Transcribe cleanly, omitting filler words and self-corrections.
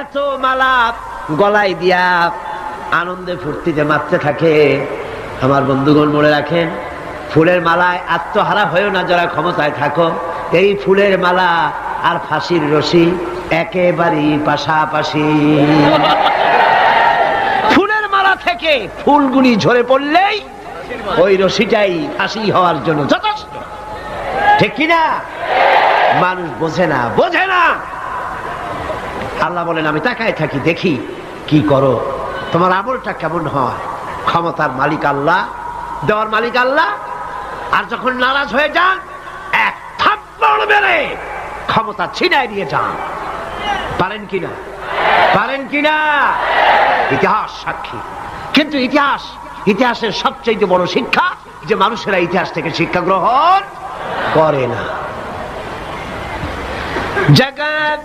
এত মালা গলায় দিয়া আনন্দে ফুর্তিতে মারতে থাকে। আমার বন্ধুগণ মনে রাখেন, ফুলের মালায় আত্মহারা হয়েও না যারা ক্ষমতায় থাকো। এই ফুলের মালা আর ফাঁসির রশি একেবারেই পাশাপাশি। ফুলের মালা থেকে ফুলগুলি ঝরে পড়লেই ওই রশিটাই ফাঁসি হওয়ার জন্য যথেষ্ট, ঠিক কিনা? মানুষ বোঝে না, বোঝে না। আল্লাহ বলেন, আমি তাকায় থাকি, দেখি কি করো, তোমার আমলটা কেমন হয়। ক্ষমতার মালিক আল্লাহ, দেওয়ার মালিক আল্লাহ। আর যখন নারাজ হয়ে যান, এক থাপ্পড় মেরে ক্ষমতা ছিনায় নিয়ে যান। পারেন কিনা? পারেন কিনা? ইতিহাস সাক্ষী। কিন্তু ইতিহাসের সবচেয়ে বড় শিক্ষা যে মানুষেরা ইতিহাস থেকে শিক্ষা গ্রহণ করে না। জগৎ